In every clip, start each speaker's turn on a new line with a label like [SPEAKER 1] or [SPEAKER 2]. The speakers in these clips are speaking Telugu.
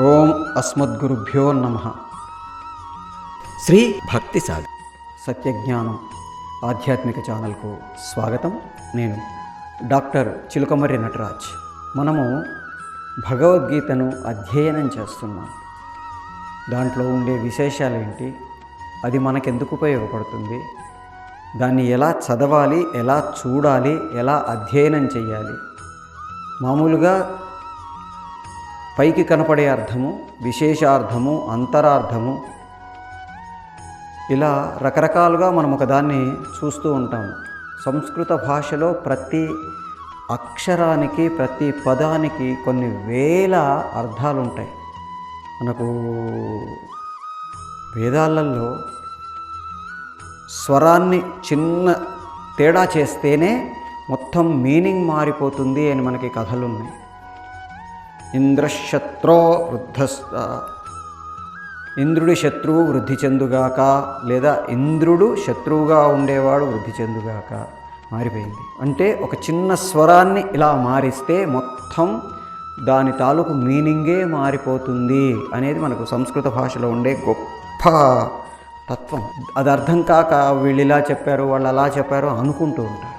[SPEAKER 1] ఓం అస్మద్గురుభ్యో నమః.
[SPEAKER 2] శ్రీ భక్తి సాగర్
[SPEAKER 1] సత్యజ్ఞానం ఆధ్యాత్మిక ఛానల్కు స్వాగతం. నేను డాక్టర్ చిలుకమర్రి నటరాజ్. మనము భగవద్గీతను అధ్యయనం చేస్తున్నాం. దాంట్లో ఉండే విశేషాలు ఏంటి, అది మనకెందుకు ఉపయోగపడుతుంది, దాన్ని ఎలా చదవాలి, ఎలా చూడాలి, ఎలా అధ్యయనం చేయాలి. మామూలుగా పైకి కనపడే అర్థము, విశేషార్థము, అంతరార్థము, ఇలా రకరకాలుగా మనం ఒకదాన్ని చూస్తూ ఉంటాము. సంస్కృత భాషలో ప్రతి అక్షరానికి, ప్రతి పదానికి కొన్ని వేల అర్థాలు ఉంటాయి. మనకు వేదాలలో స్వరాన్ని చిన్న తేడా చేస్తేనే మొత్తం మీనింగ్ మారిపోతుంది అని మనకి కథలు ఉన్నాయి. ఇంద్రశత్రో ఇంద్రుడి శత్రువు వృద్ధి చెందుగాక, లేదా ఇంద్రుడు శత్రువుగా ఉండేవాడు వృద్ధి చెందుగాక మారిపోయింది. అంటే ఒక చిన్న స్వరాన్ని ఇలా మారిస్తే మొత్తం దాని తాలూకు మీనింగే మారిపోతుంది అనేది మనకు సంస్కృత భాషలో ఉండే గొప్ప తత్వం. అది అర్థం కాక వీళ్ళు ఇలా చెప్పారు, వాళ్ళు అలా చెప్పారు అనుకుంటూ ఉంటారు.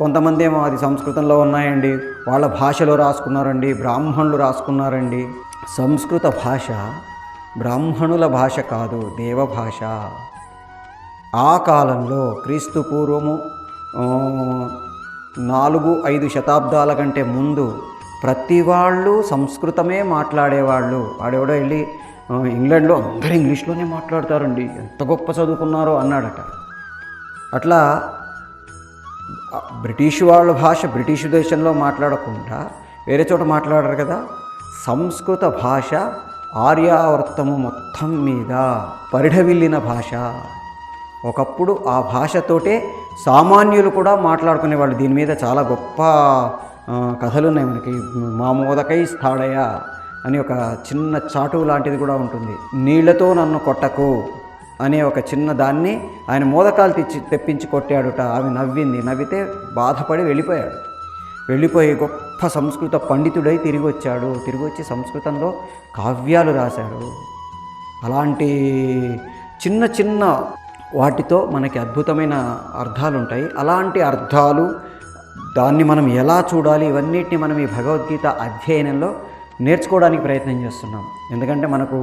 [SPEAKER 1] కొంతమంది ఏమో అది సంస్కృతంలో ఉన్నాయండి, వాళ్ళ భాషలో రాసుకున్నారండి, బ్రాహ్మణులు రాసుకున్నారండి. సంస్కృత భాష బ్రాహ్మణుల భాష కాదు, దేవభాష. ఆ కాలంలో క్రీస్తు పూర్వము 4-5 శతాబ్దాల కంటే ముందు ప్రతి వాళ్ళు సంస్కృతమే మాట్లాడేవాళ్ళు. వాడెవడో వెళ్ళి ఇంగ్లాండ్లో అందరూ ఇంగ్లీష్లోనే మాట్లాడతారండి, ఎంత గొప్ప చదువుకున్నారో అన్నాడట. అట్లా బ్రిటిష్ వాళ్ళ భాష బ్రిటిష్ దేశంలో మాట్లాడకుండా వేరే చోట మాట్లాడరు కదా. సంస్కృత భాష ఆర్యావర్తము మొత్తం మీద పరిఢవిల్లిన భాష. ఒకప్పుడు ఆ భాషతోటే సామాన్యులు కూడా మాట్లాడుకునేవాళ్ళు. దీని మీద చాలా గొప్ప కథలు ఉన్నాయి మనకి. మామోదకై స్థాడయ అని ఒక చిన్న చాటువు లాంటిది కూడా ఉంటుంది. నీళ్లతో నన్ను కొట్టకు అనే ఒక చిన్న దాన్ని ఆయన మోదకాలు తెప్పించి కొట్టాడుట. ఆమె నవ్వింది, నవ్వితే బాధపడి వెళ్ళిపోయి గొప్ప సంస్కృత పండితుడై తిరిగి వచ్చాడు. తిరిగి వచ్చి సంస్కృతంలో కావ్యాలు రాశాడు. అలాంటి చిన్న చిన్న వాటితో మనకి అద్భుతమైన అర్థాలు ఉంటాయి. అలాంటి అర్థాలు, దాన్ని మనం ఎలా చూడాలి, ఇవన్నిటిని మనం ఈ భగవద్గీత అధ్యయనంలో నేర్చుకోవడానికి ప్రయత్నం చేస్తున్నాం. ఎందుకంటే మనకు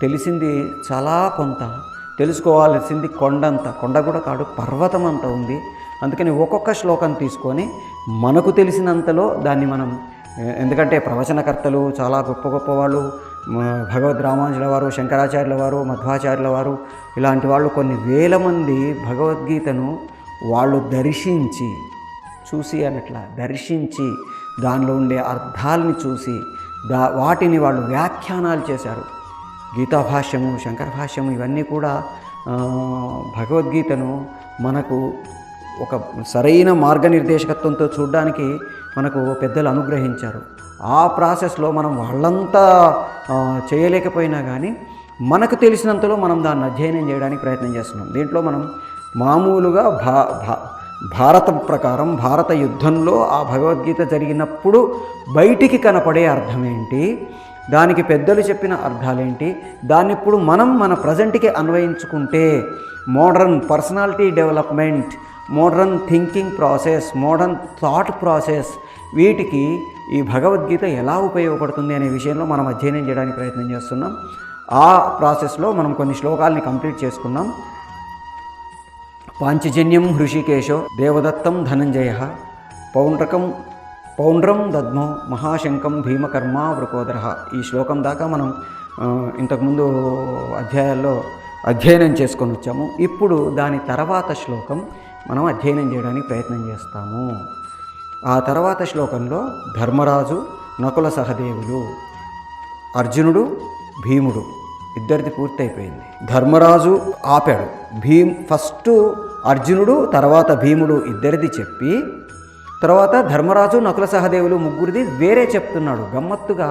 [SPEAKER 1] తెలిసింది చాలా కొంత, తెలుసుకోవాల్సింది కొండ కూడా కాదు, పర్వతం అంత ఉంది. అందుకని ఒక్కొక్క శ్లోకం తీసుకొని మనకు తెలిసినంతలో దాన్ని మనం, ఎందుకంటే ప్రవచనకర్తలు చాలా గొప్ప వాళ్ళు, భగవద్ రామానుజుల వారు, శంకరాచార్యుల వారు, మధ్వాచార్యుల వారు, ఇలాంటి వాళ్ళు కొన్ని వేల మంది భగవద్గీతను వాళ్ళు దర్శించి దానిలో ఉండే అర్థాలని చూసి వాటిని వాళ్ళు వ్యాఖ్యానాలు చేశారు. గీతా భాష్యము, శంకర భాష్యము, ఇవన్నీ కూడా భగవద్గీతను మనకు ఒక సరైన మార్గనిర్దేశకత్వంతో చూడడానికి మనకు పెద్దలు అనుగ్రహించారు. ఆ ప్రాసెస్లో మనం వాళ్ళంతా చేయలేకపోయినా కానీ మనకు తెలిసినంతలో మనం దాన్ని అధ్యయనం చేయడానికి ప్రయత్నం చేస్తున్నాం. దీంట్లో మనం మామూలుగా భారతం ప్రకారం భారత యుద్ధంలో ఆ భగవద్గీత జరిగినప్పుడు బయటికి కనపడే అర్థం ఏంటి, దానికి పెద్దలు చెప్పిన అర్థాలేంటి, దాన్ని ఇప్పుడు మనం మన ప్రజెంట్కి అన్వయించుకుంటే modern personality development, modern thinking process, modern thought process, వీటికి ఈ భగవద్గీత ఎలా ఉపయోగపడుతుంది అనే విషయంలో మనం అధ్యయనం చేయడానికి ప్రయత్నం చేస్తున్నాం. ఆ ప్రాసెస్లో మనం కొన్ని శ్లోకాలని కంప్లీట్ చేసుకున్నాం. పాంచజన్యం హృషికేశో దేవదత్తం ధనంజయ పౌండ్రం దద్మో మహాశంకం భీమకర్మ వృకోదర. ఈ శ్లోకం దాకా మనం ఇంతకుముందు అధ్యాయాల్లో అధ్యయనం చేసుకొని వచ్చాము. ఇప్పుడు దాని తర్వాత శ్లోకం మనం అధ్యయనం చేయడానికి ప్రయత్నం చేస్తాము. ఆ తర్వాత శ్లోకంలో ధర్మరాజు, నకుల సహదేవులు, అర్జునుడు, భీముడు ఇద్దరిది పూర్తయిపోయింది. ధర్మరాజు ఆపాడు, ఫస్ట్ అర్జునుడు తర్వాత భీముడు ఇద్దరిది చెప్పి, తర్వాత ధర్మరాజు, నకుల సహదేవులు ముగ్గురిది వేరే చెప్తున్నాడు. గమ్మత్తుగా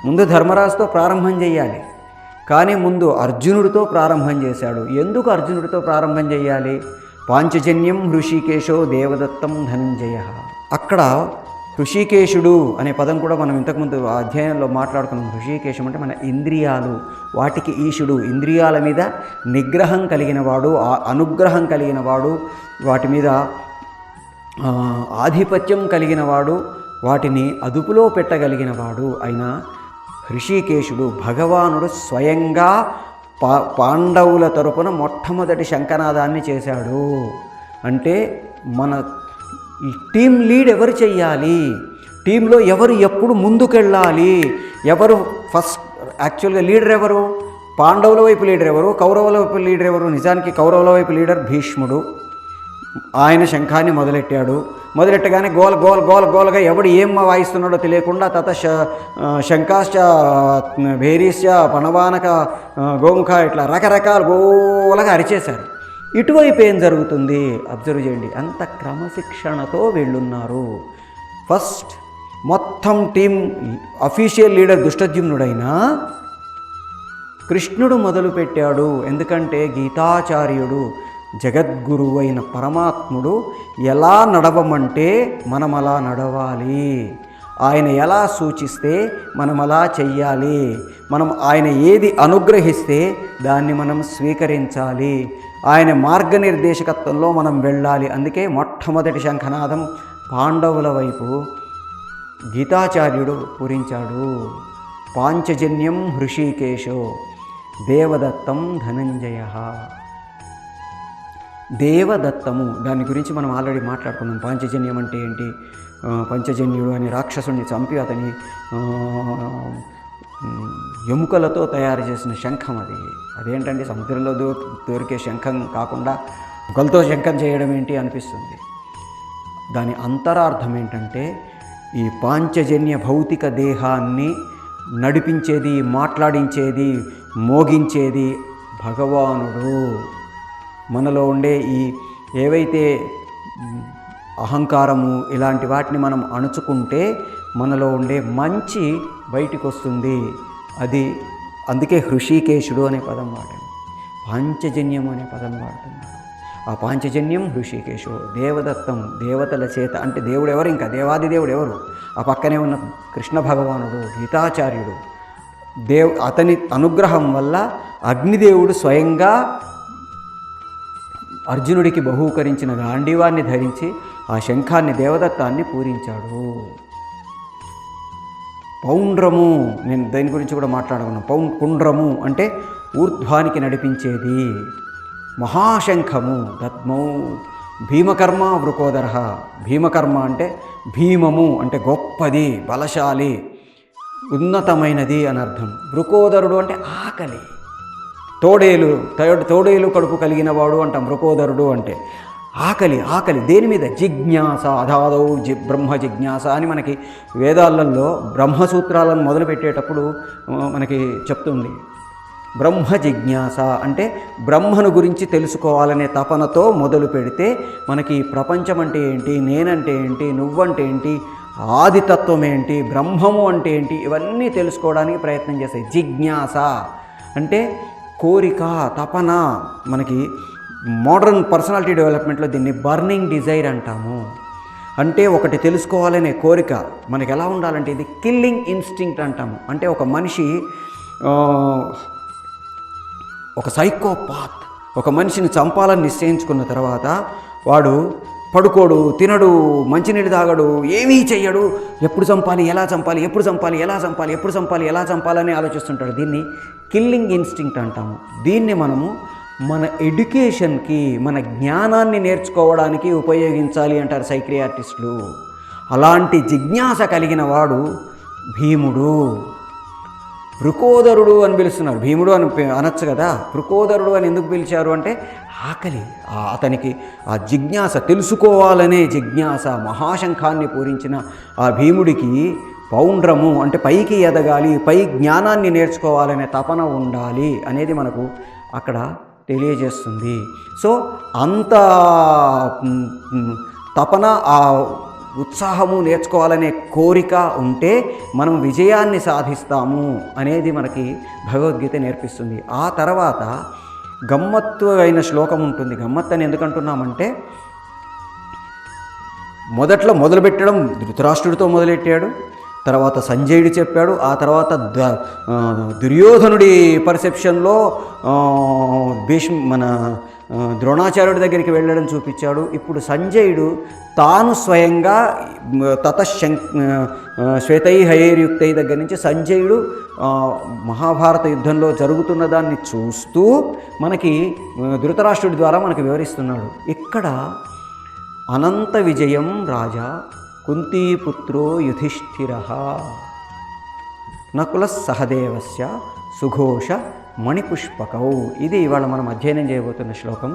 [SPEAKER 1] ముందు ధర్మరాజుతో ప్రారంభం చేయాలి, కానీ ముందు అర్జునుడితో ప్రారంభం చేశాడు. ఎందుకు అర్జునుడితో ప్రారంభం చేయాలి? పాంచజన్యం హృషికేశో దేవదత్తం ధనంజయ. అక్కడ హృషికేశుడు అనే పదం కూడా మనం ఇంతకుముందు ఆ అధ్యాయంలో మాట్లాడుకున్నాం. హృషికేశం అంటే మన ఇంద్రియాలు, వాటికి ఈశుడు, ఇంద్రియాల మీద నిగ్రహం కలిగిన వాడు, అనుగ్రహం కలిగిన వాడు, వాటి మీద ఆధిపత్యం కలిగిన వాడు, వాటిని అదుపులో పెట్టగలిగిన వాడు అయిన హృషికేశుడు భగవానుడు స్వయంగా పాండవుల తరపున మొట్టమొదటి శంఖనాదాన్ని చేశాడు. అంటే మన టీం లీడ్ ఎవరు చెయ్యాలి, టీంలో ఎవరు ఎప్పుడు ముందుకెళ్ళాలి, ఎవరు ఫస్ట్ యాక్చువల్గా లీడర్ ఎవరు, పాండవుల వైపు లీడర్ ఎవరు, కౌరవుల వైపు లీడర్ ఎవరు? నిజానికి కౌరవుల వైపు లీడర్ భీష్ముడు. ఆయన శంఖాన్ని మొదలెట్టగానే గోలగా ఎవడు ఏం వాయిస్తున్నాడో తెలియకుండా తత శంఖాశ్చ భేరీశ్చ పణవానక గోముఖ ఇట్లా రకరకాల గోలగా అరిచేశారు. ఇటువైపు ఏం జరుగుతుంది అబ్జర్వ్ చేయండి. అంత క్రమశిక్షణతో వీళ్ళున్నారు. ఫస్ట్ మొత్తం టీం అఫీషియల్ లీడర్ దుష్టద్యుమ్నుడైనా కృష్ణుడు మొదలుపెట్టాడు. ఎందుకంటే గీతాచార్యుడు జగద్గురువు అయిన పరమాత్ముడు ఎలా నడవమంటే మనం అలా నడవాలి, ఆయన ఎలా సూచిస్తే మనం అలా చెయ్యాలి, మనం ఆయన ఏది అనుగ్రహిస్తే దాన్ని మనం స్వీకరించాలి, ఆయన మార్గనిర్దేశకత్వంలో మనం వెళ్ళాలి. అందుకే మొట్టమొదటి శంఖనాదం పాండవుల వైపు గీతాచార్యుడు పూరించాడు. పాంచజన్యం హృషికేశో దేవదత్తం ధనంజయ. దేవదత్తము దాని గురించి మనం ఆల్రెడీ మాట్లాడుకున్నాం. పాంచజన్యం అంటే ఏంటి? పంచజన్యుడు అని రాక్షసుని చంపి అతని ఎముకలతో తయారు చేసిన శంఖం అది. అదేంటంటే సముద్రంలో దొరికే శంఖం కాకుండా ఎముకలతో శంఖం చేయడం ఏంటి అనిపిస్తుంది. దాని అంతరార్థం ఏంటంటే ఈ పాంచజన్య భౌతిక దేహాన్ని నడిపించేది, మాట్లాడించేది, మోగించేది భగవానుడు. మనలో ఉండే ఈ ఏవైతే అహంకారము ఇలాంటి వాటిని మనం అణుచుకుంటే మనలో ఉండే మంచి బయటికి వస్తుంది. అది అందుకే హృషికేశుడు అనే పదం వాడాను, పాంచజన్యం అనే పదం వాడుతున్నారు. ఆ పాంచజన్యం హృషికేశు దేవదత్తం, దేవతల చేత. అంటే దేవుడు ఎవరు? ఇంకా దేవాది దేవుడు ఎవరు? ఆ పక్కనే ఉన్న కృష్ణ భగవానుడు, గీతాచార్యుడు. అతని అనుగ్రహం వల్ల అగ్నిదేవుడు స్వయంగా అర్జునుడికి బహూకరించిన గాంధీవాన్ని ధరించి ఆ శంఖాన్ని, దేవదత్తాన్ని పూరించాడు. పౌండ్రము, నేను దాని గురించి కూడా మాట్లాడుకున్నాను. పుండ్రము అంటే ఊర్ధ్వానికి నడిపించేది. మహాశంఖము దద్మౌ భీమకర్మ వృకోదర. భీమకర్మ అంటే భీమము అంటే గొప్పది, బలశాలి, ఉన్నతమైనది అని అర్థం. వృకోదరుడు అంటే ఆకలి, తోడేలు కడుపు కలిగిన వాడు అంటాం. వృకోదరుడు అంటే ఆకలి దేని మీద? జిజ్ఞాస. అధాదౌ బ్రహ్మ జిజ్ఞాస అని మనకి వేదాలలో బ్రహ్మసూత్రాలను మొదలుపెట్టేటప్పుడు మనకి చెప్తుంది. బ్రహ్మ జిజ్ఞాస అంటే బ్రహ్మను గురించి తెలుసుకోవాలనే తపనతో మొదలు పెడితే మనకి ప్రపంచం అంటే ఏంటి, నేనంటే ఏంటి, నువ్వంటే ఏంటి, ఆదితత్వం ఏంటి, బ్రహ్మము అంటే ఏంటి, ఇవన్నీ తెలుసుకోవడానికి ప్రయత్నం చేస్తాయి. జిజ్ఞాస అంటే కోరిక, తపన. మనకి మోడర్న్ పర్సనాలిటీ డెవలప్మెంట్లో దీన్ని బర్నింగ్ డిజైర్ అంటాము. అంటే ఒకటి తెలుసుకోవాలనే కోరిక మనకి ఎలా ఉండాలంటే ఇది కిల్లింగ్ ఇన్స్టింక్ట్ అంటాము. అంటే ఒక మనిషి ఒక సైకోపాత్ ఒక మనిషిని చంపాలని నిశ్చయించుకున్న తర్వాత వాడు పడుకోడు, తినడు, మంచినీళ్ళు తాగడు, ఏమీ చెయ్యడు. ఎప్పుడు చంపాలి, ఎలా చంపాలి, ఎప్పుడు చంపాలి, ఎలా చంపాలి, ఎప్పుడు చంపాలి, ఎలా చంపాలని ఆలోచిస్తుంటాడు. దీన్ని కిల్లింగ్ ఇన్స్టింక్ట్ అంటాము. దీన్ని మనము మన ఎడ్యుకేషన్కి, మన జ్ఞానాన్ని నేర్చుకోవడానికి ఉపయోగించాలి అంటారు సైక్రియాటిస్టులు. అలాంటి జిజ్ఞాస కలిగిన వాడు భీముడు. వృకోదరుడు అని పిలుస్తున్నారు. భీముడు అని అనొచ్చు కదా, వృకోదరుడు అని ఎందుకు పిలిచారు అంటే ఆకలి, అతనికి ఆ జిజ్ఞాస, తెలుసుకోవాలనే జిజ్ఞాస. మహాశంఖాన్ని పూరించిన ఆ భీముడికి పౌండ్రము అంటే పైకి ఎదగాలి, పై జ్ఞానాన్ని నేర్చుకోవాలనే తపన ఉండాలి అనేది మనకు అక్కడ తెలియజేస్తుంది. సో అంత తపన, ఆ ఉత్సాహము, నేర్చుకోవాలనే కోరిక ఉంటే మనం విజయాన్ని సాధిస్తాము అనేది మనకి భగవద్గీత నేర్పిస్తుంది. ఆ తర్వాత గమ్మత్తు అయిన శ్లోకం ఉంటుంది. గమ్మత్తు అని ఎందుకంటున్నామంటే మొదట్లో మొదలుపెట్టడం ధృతరాష్ట్రుడితో మొదలెట్టాడు, తర్వాత సంజయుడు చెప్పాడు, ఆ తర్వాత దుర్యోధనుడి పర్సెప్షన్లో మన ద్రోణాచార్యుడి దగ్గరికి వెళ్ళడం చూపించాడు. ఇప్పుడు సంజయుడు తాను స్వయంగా శ్వేతై హయేర్యుక్తై దగ్గర నుంచి సంజయుడు మహాభారత యుద్ధంలో జరుగుతున్న దాన్ని చూస్తూ మనకి ధృతరాష్ట్రుడి ద్వారా మనకి వివరిస్తున్నాడు. ఇక్కడ అనంత విజయం రాజా కుంతీపుత్రో యుధిష్ఠిరః నకుల సహదేవస్య సుఘోష మణిపుష్పకౌ. ఇది ఇవాళ మనం అధ్యయనం చేయబోతున్న శ్లోకం.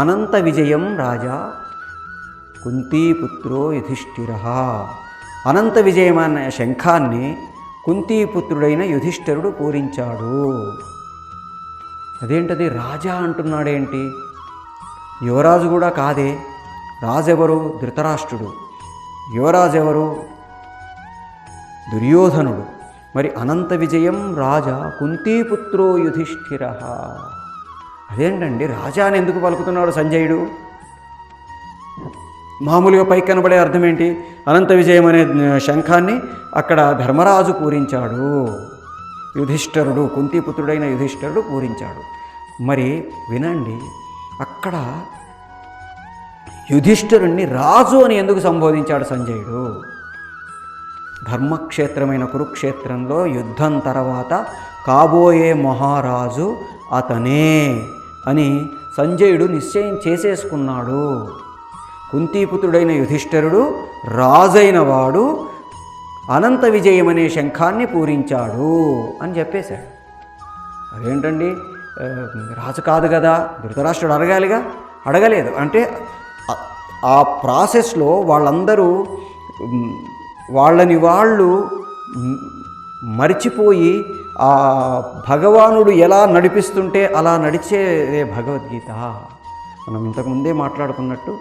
[SPEAKER 1] అనంత విజయం రాజా కుంతీపుత్రో యుధిష్ఠిరః. అనంత విజయం అనే శంఖాన్ని కుంతీపుత్రుడైన యుధిష్ఠిరుడు పూరించాడు. అదేంటది రాజా అంటున్నాడేంటి? యువరాజు కూడా కాదే. రాజెవరు? ధృతరాష్ట్రుడు. యువరాజు ఎవరు? దుర్యోధనుడు. మరి అనంత విజయం రాజా కుంతీపుత్రో యుధిష్ఠిరః. అదేంటండి రాజా అని ఎందుకు పలుకుతున్నాడు సంజయుడు? మామూలుగా పైకి కనబడే అర్థం ఏంటి? అనంత విజయం అనే శంఖాన్ని అక్కడ ధర్మరాజు పూరించాడు, యుధిష్ఠిరుడు, కుంతీపుత్రుడైన యుధిష్ఠిరుడు పూరించాడు. మరి వినండి, అక్కడ యుధిష్ఠిరుణ్ణి రాజు అని ఎందుకు సంబోధించాడు సంజయుడు? ధర్మక్షేత్రమైన కురుక్షేత్రంలో యుద్ధం తర్వాత కాబోయే మహారాజు అతనే అని సంజయుడు నిశ్చయం చేసేసుకున్నాడు. కుంతీపుత్రుడైన యుధిష్ఠిరుడు రాజైన వాడు అనంత విజయం అనే శంఖాన్ని పూరించాడు అని చెప్పేశాడు. అదేంటండి రాజు కాదు కదా, ధృతరాష్ట్రుడు అడగాలిగా, అడగలేదు. అంటే ఆ ప్రాసెస్లో వాళ్ళందరూ వాళ్ళని వాళ్ళు మరిచిపోయి ఆ భగవానుడు ఎలా నడిపిస్తుంటే అలా నడిచేదే భగవద్గీత. మనం ఇంతకుముందే మాట్లాడుకున్నట్టు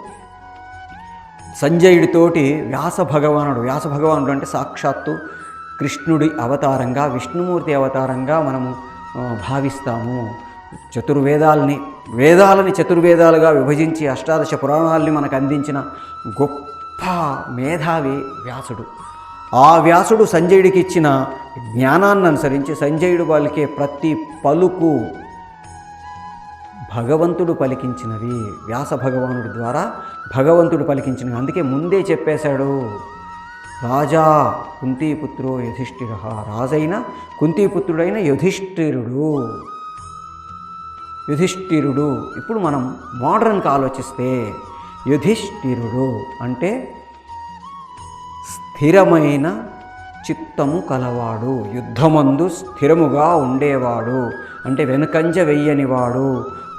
[SPEAKER 1] సంజయుడితోటి వ్యాస భగవానుడు అంటే సాక్షాత్తు కృష్ణుడి అవతారంగా, విష్ణుమూర్తి అవతారంగా మనము భావిస్తాము. వేదాలని చతుర్వేదాలుగా విభజించి అష్టాదశ పురాణాలని మనకు అందించిన గొప్ప మేధావి వ్యాసుడు. ఆ వ్యాసుడు సంజయుడికి ఇచ్చిన జ్ఞానాన్ని అనుసరించి సంజయుడు వాళ్ళకే ప్రతి పలుకు భగవంతుడు పలికించినవి, వ్యాస భగవానుడి ద్వారా భగవంతుడు పలికించినవి. అందుకే ముందే చెప్పేశాడు, రాజా కుంతీపుత్రో యుధిష్ఠిరః. రాజైన కుంతీపుత్రుడైన యుధిష్ఠిరుడు. ఇప్పుడు మనం మోడర్న్గా ఆలోచిస్తే యుధిష్ఠిరుడు అంటే స్థిరమైన చిత్తము కలవాడు, యుద్ధమందు స్థిరముగా ఉండేవాడు, అంటే వెనుకంజ వెయ్యనివాడు,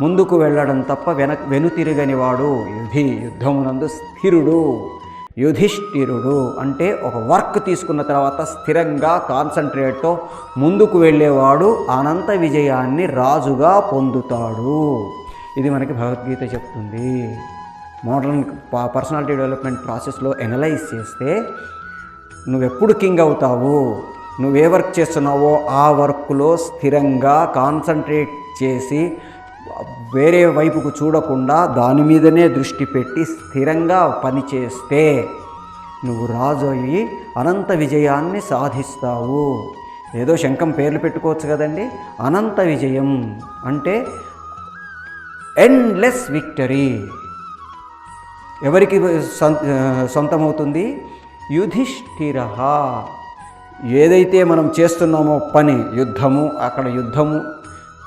[SPEAKER 1] ముందుకు వెళ్ళడం తప్ప వెనుతిరగనివాడు. యుద్ధమునందు స్థిరుడు. యుధిష్ఠిరుడు అంటే ఒక వర్క్ తీసుకున్న తర్వాత స్థిరంగా కాన్సన్ట్రేట్తో ముందుకు వెళ్ళేవాడు అనంత విజయాన్ని రాజుగా పొందుతాడు. ఇది మనకి భగవద్గీత చెప్తుంది. మోడర్న్ పర్సనాలిటీ డెవలప్మెంట్ ప్రాసెస్లో ఎనలైజ్ చేస్తే నువ్వెప్పుడు కింగ్ అవుతావు, నువ్వే వర్క్ చేస్తున్నావో ఆ వర్క్లో స్థిరంగా కాన్సన్ట్రేట్ చేసి వేరే వైపుకు చూడకుండా దాని మీదనే దృష్టి పెట్టి స్థిరంగా పనిచేస్తే నువ్వు రాజు అయ్యి అనంత విజయాన్ని సాధిస్తావు. ఏదో శంఖం పేర్లు పెట్టుకోవచ్చు కదండి. అనంత విజయం అంటే ఎండ్లెస్ విక్టరీ. ఎవరికి సొంతమవుతుంది? యుధిష్ఠిరః. ఏదైతే మనం చేస్తున్నామో పని, యుద్ధము, అక్కడ యుద్ధము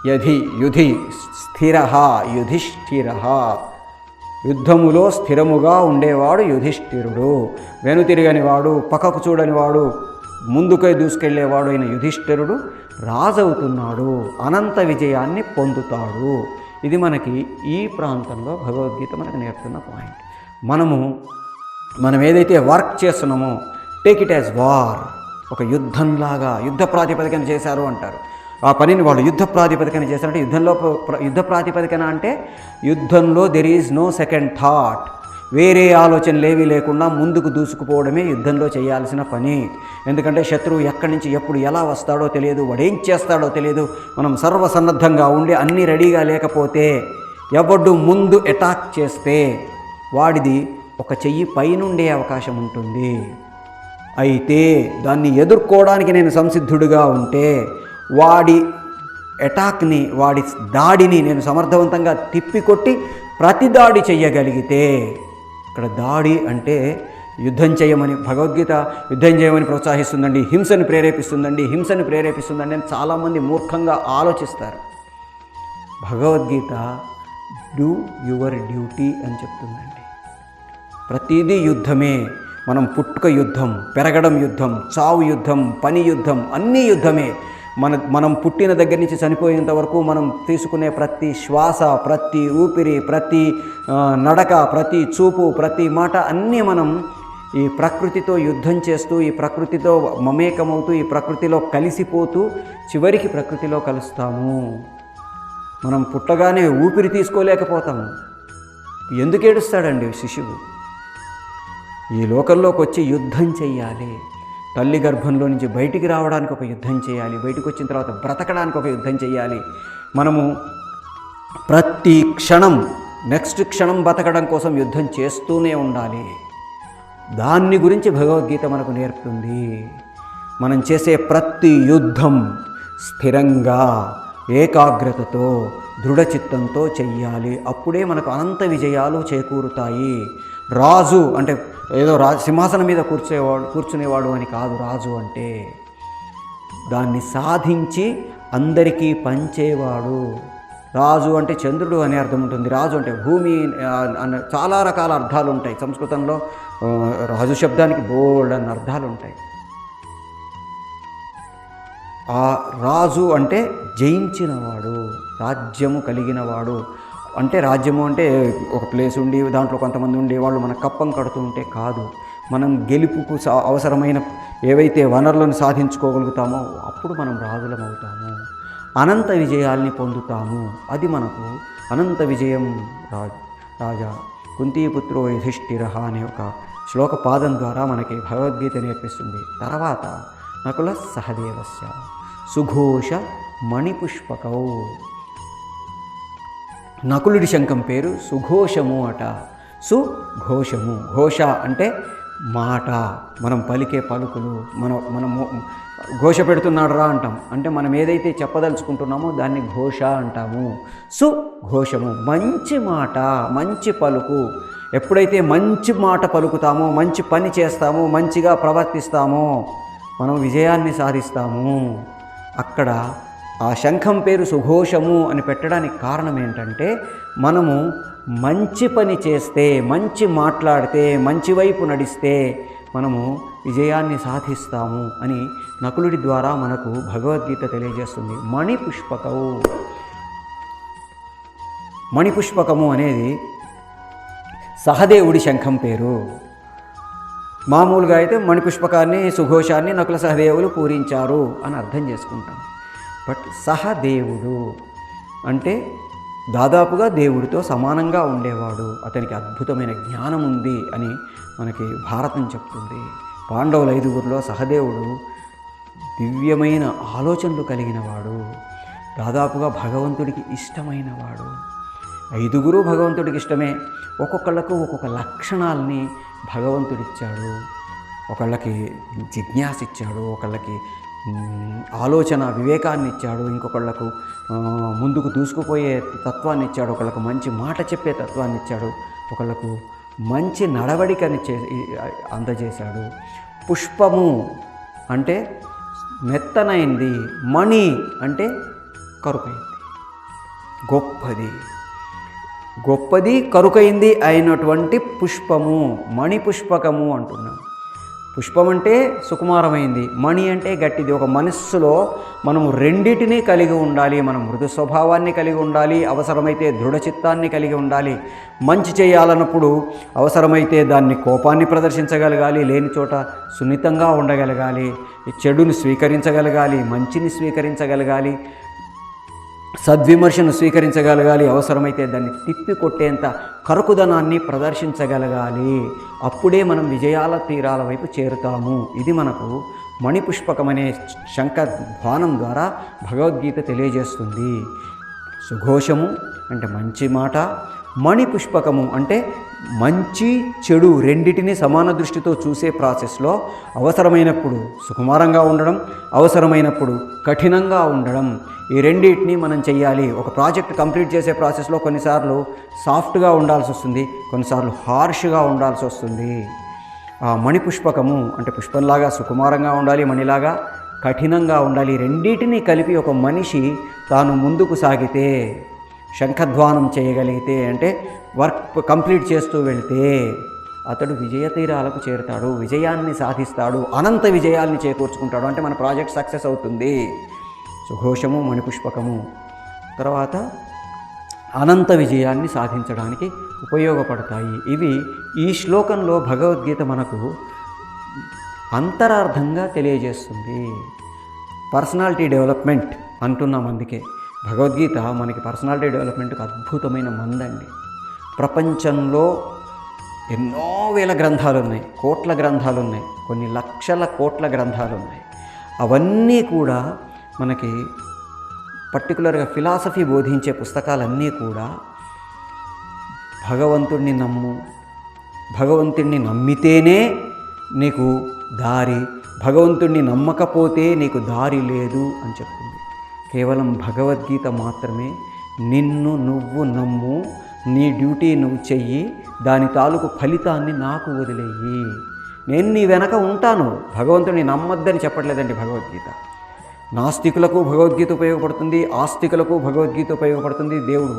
[SPEAKER 1] యుధి స్థిరః యుధిష్ఠిరః. యుద్ధములో స్థిరముగా ఉండేవాడు యుధిష్ఠిరుడు. వెనుతిరగనివాడు, పక్కకు చూడనివాడు, ముందుకై దూసుకెళ్ళేవాడు అయిన యుధిష్ఠిరుడు రాజవుతున్నాడు, అనంత విజయాన్ని పొందుతాడు. ఇది మనకి ఈ ప్రాంతంలో భగవద్గీత మనకు నేర్పుతున్న పాయింట్. మనం ఏదైతే వర్క్ చేస్తున్నామో టేక్ ఇట్ యాజ్ వార్. ఒక యుద్ధంలాగా, యుద్ధ ప్రాతిపదికన చేశారు అంటారు. ఆ పనిని వాళ్ళు యుద్ధ ప్రాతిపదికన చేశారంటే యుద్ధ ప్రాతిపదికన అంటే యుద్ధంలో there is no second thought. వేరే ఆలోచనలు ఏవీ లేకుండా ముందుకు దూసుకుపోవడమే యుద్ధంలో చేయాల్సిన పని. ఎందుకంటే శత్రువు ఎక్కడి నుంచి ఎప్పుడు ఎలా వస్తాడో తెలియదు, వాడేం చేస్తాడో తెలియదు. మనం సర్వసన్నద్ధంగా ఉండి అన్నీ రెడీగా లేకపోతే ఎవడు ముందు అటాక్ చేస్తే వాడిది ఒక చెయ్యి పైనుండే అవకాశం ఉంటుంది. అయితే దాన్ని ఎదుర్కోవడానికి నేను సంసిద్ధుడిగా ఉంటే వాడి అటాక్ని, వాడి దాడిని నేను సమర్థవంతంగా తిప్పికొట్టి ప్రతిదాడి చెయ్యగలిగితే, ఇక్కడ దాడి అంటే యుద్ధం చేయమని, భగవద్గీత యుద్ధం చేయమని ప్రోత్సహిస్తుందండి, హింసను ప్రేరేపిస్తుందండి అని చాలామంది మూర్ఖంగా ఆలోచిస్తారు. భగవద్గీత డూ యువర్ డ్యూటీ అని చెప్తుందండి. ప్రతిదీ యుద్ధమే. మనం పుట్టుక యుద్ధం, పెరగడం యుద్ధం, చావు యుద్ధం, పని యుద్ధం, అన్నీ యుద్ధమే. మనం పుట్టిన దగ్గర నుంచి చనిపోయేంత వరకు మనం తీసుకునే ప్రతి శ్వాస, ప్రతి ఊపిరి, ప్రతి నడక, ప్రతి చూపు, ప్రతి మాట అన్నీ మనం ఈ ప్రకృతితో యుద్ధం చేస్తూ, ఈ ప్రకృతితో మమేకమవుతూ, ఈ ప్రకృతిలో కలిసిపోతూ చివరికి ప్రకృతిలో కలుస్తాము. మనం పుట్టగానే ఊపిరి తీసుకోలేకపోతాము. ఎందుకు ఏడుస్తాడండి శిశువు? ఈ లోకంలోకి వచ్చి యుద్ధం చెయ్యాలి. తల్లి గర్భంలో నుంచి బయటికి రావడానికి ఒక యుద్ధం చేయాలి, బయటకు వచ్చిన తర్వాత బ్రతకడానికి ఒక యుద్ధం చేయాలి. మనము ప్రతి క్షణం నెక్స్ట్ క్షణం బతకడం కోసం యుద్ధం చేస్తూనే ఉండాలి. దాన్ని గురించి భగవద్గీత మనకు నేర్పుతుంది. మనం చేసే ప్రతి యుద్ధం స్థిరంగా, ఏకాగ్రతతో, దృఢచిత్తంతో చెయ్యాలి. అప్పుడే మనకు అనంత విజయాలు చేకూరుతాయి. రాజు అంటే ఏదో సింహాసనం మీద కూర్చునేవాడు అని కాదు. రాజు అంటే దాన్ని సాధించి అందరికీ పంచేవాడు. రాజు అంటే చంద్రుడు అనే అర్థం ఉంటుంది. రాజు అంటే భూమి అన్న చాలా రకాల అర్థాలు ఉంటాయి. సంస్కృతంలో రాజు శబ్దానికి బోల్డ్ అన్న అర్థాలు ఉంటాయి. ఆ రాజు అంటే జయించినవాడు, రాజ్యము కలిగినవాడు. అంటే రాజ్యము అంటే ఒక ప్లేస్ ఉండి దాంట్లో కొంతమంది ఉండేవాళ్ళు మన కప్పం కడుతూ ఉంటే కాదు. మనం గెలుపుకు అవసరమైన ఏవైతే వనరులను సాధించుకోగలుగుతామో అప్పుడు మనం రాజులం అవుతాము, అనంత విజయాల్ని పొందుతాము. అది మనకు అనంత విజయం. రాజా కుంతీపుత్రో యుధిష్ఠిరః అనే ఒక శ్లోక పాదం ద్వారా మనకి భగవద్గీత నేర్పిస్తుంది. తర్వాత నకుల సహదేవస్య సుఘోష మణిపుష్పకౌ. నకులుడి శంఖం పేరు సుఘోషము అట. సుఘోషము, ఘోష అంటే మాట, మనం పలికే పలుకులు. మనం ఘోష పెడుతున్నాడు రా అంటాం. అంటే మనం ఏదైతే చెప్పదలుచుకుంటున్నామో దాన్ని ఘోష అంటాము. సుఘోషము, మంచి మాట, మంచి పలుకు. ఎప్పుడైతే మంచి మాట పలుకుతామో, మంచి పని చేస్తామో, మంచిగా ప్రవర్తిస్తామో మనం విజయాన్ని సాధిస్తాము. అక్కడ ఆ శంఖం పేరు సుఘోషము అని పెట్టడానికి కారణం ఏంటంటే, మనము మంచి పని చేస్తే, మంచి మాట్లాడితే, మంచి వైపు నడిస్తే మనము విజయాన్ని సాధిస్తాము అని నకులుడి ద్వారా మనకు భగవద్గీత తెలియజేస్తుంది. మణిపుష్పకము. మణిపుష్పకము అనేది సహదేవుడి శంఖం పేరు. మామూలుగా అయితే మణిపుష్పకాన్ని, సుఘోషాన్ని నకుల సహదేవులు పూరించారు అని అర్థం చేసుకుంటాం. బట్ సహదేవుడు అంటే దాదాపుగా దేవుడితో సమానంగా ఉండేవాడు, అతనికి అద్భుతమైన జ్ఞానం ఉంది అని మనకి భారతం చెప్తుంది. పాండవుల 5గురిలో సహదేవుడు దివ్యమైన ఆలోచనలు కలిగినవాడు, దాదాపుగా భగవంతుడికి ఇష్టమైనవాడు. 5గురు భగవంతుడికి ఇష్టమే. ఒక్కొక్కళ్ళకు ఒక్కొక్క లక్షణాలని భగవంతుడిచ్చాడు. ఒకళ్ళకి జిజ్ఞాస ఇచ్చాడు, ఒకళ్ళకి ఆలోచన వివేకాన్ని ఇచ్చాడు, ఇంకొకళ్ళకు ముందుకు దూసుకుపోయే తత్వాన్ని ఇచ్చాడు, ఒకళ్ళకు మంచి మాట చెప్పే తత్వాన్ని ఇచ్చాడు, ఒకళ్ళకు మంచి నడవడికని అందజేశాడు. పుష్పము అంటే మెత్తనైంది, మణి అంటే కరుకైంది, గొప్పది కరుకైంది అయినటువంటి పుష్పము మణిపుష్పకము అంటున్నాం. పుష్పం అంటే సుకుమారమైంది, మణి అంటే గట్టిది. ఒక మనస్సులో మనము రెండిటినీ కలిగి ఉండాలి. మనం మృదు స్వభావాన్ని కలిగి ఉండాలి, అవసరమైతే దృఢచిత్తాన్ని కలిగి ఉండాలి. మంచి చేయాలన్నప్పుడు అవసరమైతే దాన్ని కోపాన్ని ప్రదర్శించగలగాలి, లేని చోట సున్నితంగా ఉండగలగాలి, చెడుని స్వీకరించగలగాలి, మంచిని స్వీకరించగలగాలి, సద్విమర్శను స్వీకరించగలగాలి, అవసరమైతే దాన్ని తిప్పికొట్టేంత కరుకుదనాన్ని ప్రదర్శించగలగాలి. అప్పుడే మనం విజయాల తీరాల వైపు చేరుతాము. ఇది మనకు మణిపుష్పకం అనే శంఖ ధ్వానం ద్వారా భగవద్గీత తెలియజేస్తుంది. సుఘోషము అంటే మంచి మాట, మణిపుష్పకము అంటే మంచి చెడు రెండిటిని సమాన దృష్టితో చూసే ప్రాసెస్లో అవసరమైనప్పుడు సుకుమారంగా ఉండడం, అవసరమైనప్పుడు కఠినంగా ఉండడం, ఈ రెండింటిని మనం చెయ్యాలి. ఒక ప్రాజెక్ట్ కంప్లీట్ చేసే ప్రాసెస్లో కొన్నిసార్లు సాఫ్ట్గా ఉండాల్సి వస్తుంది, కొన్నిసార్లు హార్ష్గా ఉండాల్సి వస్తుంది. ఆ మణిపుష్పకము అంటే పుష్పంలాగా సుకుమారంగా ఉండాలి, మణిలాగా కఠినంగా ఉండాలి. రెండింటినీ కలిపి ఒక మనిషి తాను ముందుకు సాగితే, శంఖధ్వానం చేయగలిగితే, అంటే వర్క్ కంప్లీట్ చేస్తూ వెళితే అతడు విజయ తీరాలకు చేరుతాడు, విజయాన్ని సాధిస్తాడు, అనంత విజయాల్ని చేకూర్చుకుంటాడు. అంటే మన ప్రాజెక్ట్ సక్సెస్ అవుతుంది. సుఘోషము, మణిపుష్పకము తర్వాత అనంత విజయాన్ని సాధించడానికి ఉపయోగపడతాయి. ఇవి ఈ శ్లోకంలో భగవద్గీత మనకు అంతరార్థంగా తెలియజేస్తుంది. పర్సనాలిటీ డెవలప్మెంట్ అంటున్నాం. అందుకే భగవద్గీత మనకి పర్సనాలిటీ డెవలప్మెంట్కి అద్భుతమైన మందండి. ప్రపంచంలో ఎన్నో వేల గ్రంథాలు ఉన్నాయి, కోట్ల గ్రంథాలు ఉన్నాయి, కొన్ని లక్షల కోట్ల గ్రంథాలు ఉన్నాయి. అవన్నీ కూడా మనకి పర్టికులర్గా ఫిలాసఫీ బోధించే పుస్తకాలన్నీ కూడా భగవంతుడిని నమ్ము, భగవంతుడిని నమ్మితేనే నీకు దారి, భగవంతుడిని నమ్మకపోతే నీకు దారి లేదు అని చెప్తుంది. కేవలం భగవద్గీత మాత్రమే నిన్ను నువ్వు నమ్ము, నీ డ్యూటీ నువ్వు చెయ్యి, దాని తాలూకు ఫలితాన్ని నాకు వదిలేయి, నేను నీ వెనక ఉంటాను. భగవంతుడిని నమ్మొద్దని చెప్పట్లేదండి భగవద్గీత. నాస్తికులకు భగవద్గీత ఉపయోగపడుతుంది, ఆస్తికులకు భగవద్గీత ఉపయోగపడుతుంది, దేవుడు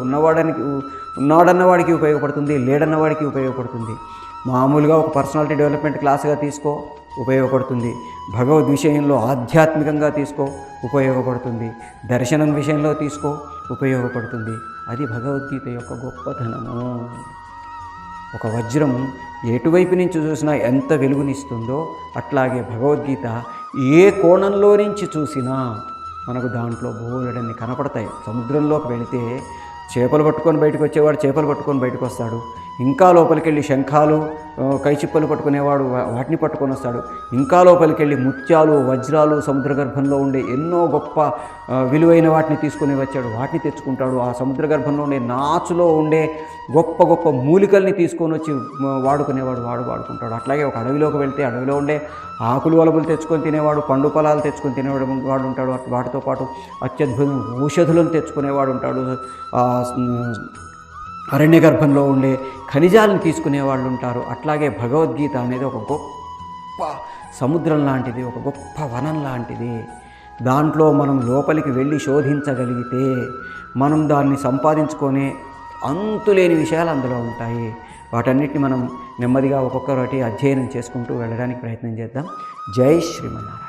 [SPEAKER 1] ఉన్నాడన్నవాడికి ఉపయోగపడుతుంది, లేడన్నవాడికి ఉపయోగపడుతుంది. మామూలుగా ఒక పర్సనాలిటీ డెవలప్మెంట్ క్లాస్గా తీసుకో, ఉపయోగపడుతుంది. భగవద్ విషయంలో ఆధ్యాత్మికంగా తీసుకో, ఉపయోగపడుతుంది. దర్శనం విషయంలో తీసుకో, ఉపయోగపడుతుంది. అది భగవద్గీత యొక్క గొప్పతనము. ఒక వజ్రం ఎటువైపు నుంచి చూసినా ఎంత వెలుగునిస్తుందో అట్లాగే భగవద్గీత ఏ కోణంలో నుంచి చూసినా మనకు దాంట్లో బోలెడన్ని కనపడతాయి. సముద్రంలోకి వెళితే చేపలు పట్టుకొని బయటకు వచ్చేవాడు చేపలు పట్టుకొని బయటకు వస్తాడు. ఇంకా లోపలికి వెళ్ళి శంఖాలు, కైచిప్పలు పట్టుకునేవాడు వాటిని పట్టుకొని వస్తాడు. ఇంకా లోపలికి వెళ్ళి ముత్యాలు, వజ్రాలు, సముద్ర గర్భంలో ఉండే ఎన్నో గొప్ప విలువైన వాటిని తీసుకుని వచ్చాడు, వాటిని తెచ్చుకుంటాడు. ఆ సముద్ర గర్భంలో ఉండే నాచులో ఉండే గొప్ప గొప్ప మూలికల్ని తీసుకొని వచ్చి వాడుకునేవాడు, వాడుకుంటాడు. అట్లాగే ఒక అడవిలోకి వెళ్తే అడవిలో ఉండే ఆకులు వలబులు తెచ్చుకొని తినేవాడు, పండు పొలాలు తెచ్చుకొని తినేవాడు ఉంటాడు. వాటితో పాటు అత్యద్భుతం ఔషధులను తెచ్చుకునేవాడు ఉంటాడు. అరణ్య గర్భంలో ఉండే ఖనిజాలను తీసుకునేవాళ్ళు ఉంటారు. అట్లాగే భగవద్గీత అనేది ఒక గొప్ప సముద్రం లాంటిది, ఒక గొప్ప వనం లాంటిది. దాంట్లో మనం లోపలికి వెళ్ళి శోధించగలిగితే మనం దాన్ని సంపాదించుకునే అంతులేని విషయాలు అందులో ఉంటాయి. వాటన్నిటిని మనం నెమ్మదిగా ఒక్కొక్కటి అధ్యయనం చేసుకుంటూ వెళ్ళడానికి ప్రయత్నం చేద్దాం. జై శ్రీమన్నారాయణ.